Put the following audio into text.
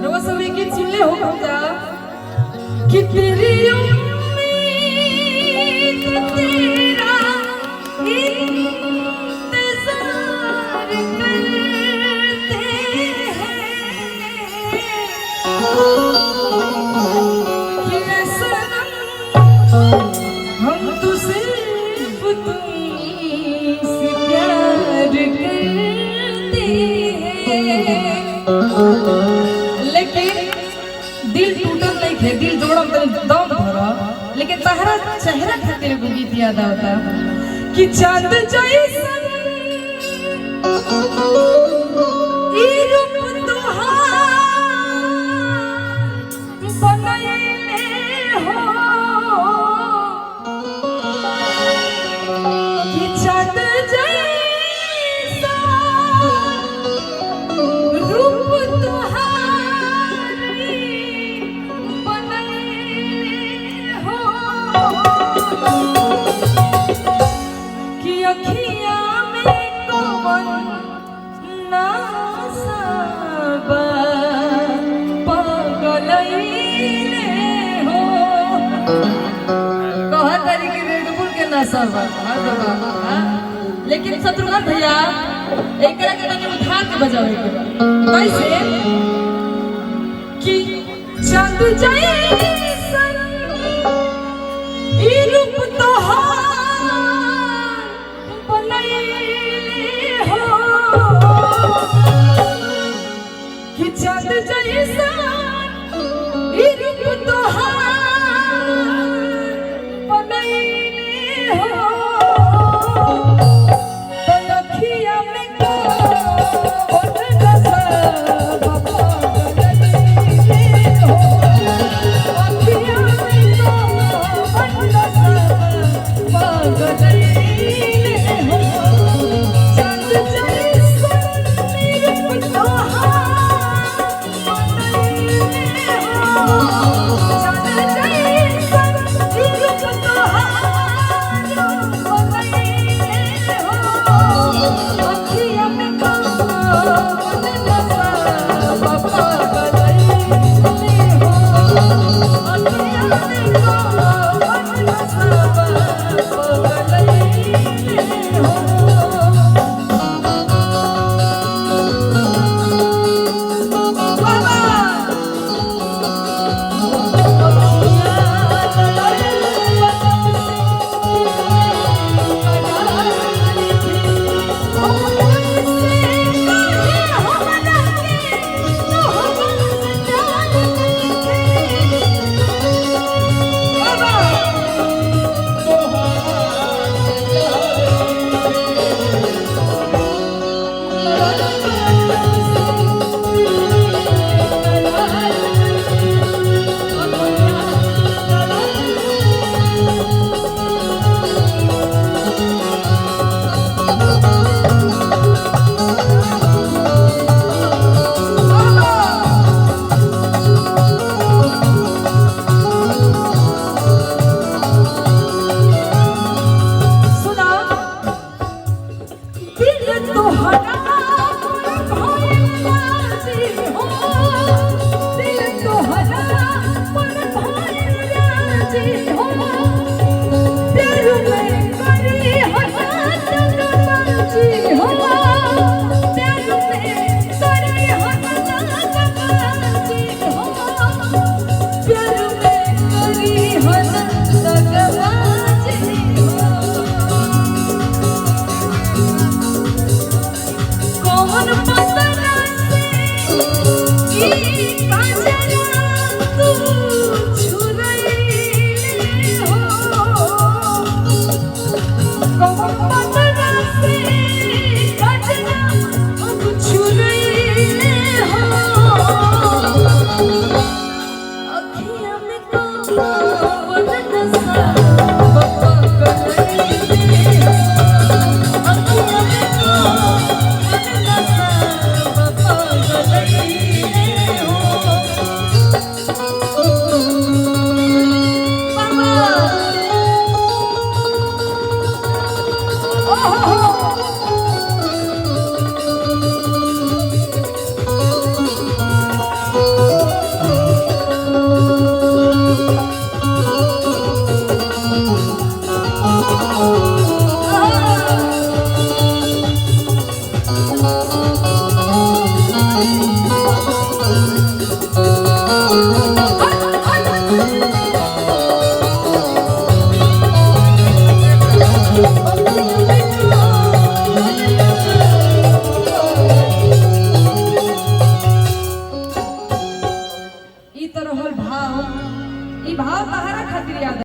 रोज सभी गीत सुन ले हो जा कि तेरी उम्मीद तेरा इंतजार करते हैं कि सनम हम तो सिर्फ तुमसे प्यार करते हैं। लेकिन दिल टूटल नहीं थे, दिल जोड़म तनी दम भरा, लेकिन तहरा चेहरा खातिर एगो गीत याद आता कि चांद जैसन ई रूप तोहार बनैले हो कि चांद जैसा रूप तोहार बनैले हो कि अखिया में कौन नासा बा पगलैले हो। कहा तारी के रेड बुल के नशा बा लेकिन शत्रुघ्न भैया एकरा के तनी उठा के बजावे के कैसे कि चांद जैसन ई रूप तोहार बनैले हो कि चांद जैसन ई रूप तोहार बनैले हो। तलखिया में कौन नशा बा पगलैले हो। अखिया में कौन नशा बा पगलैले हो। चांद जैसन ई रूप तोहार बनैले हो। चांद जैसन ई रूप तोहार बनैले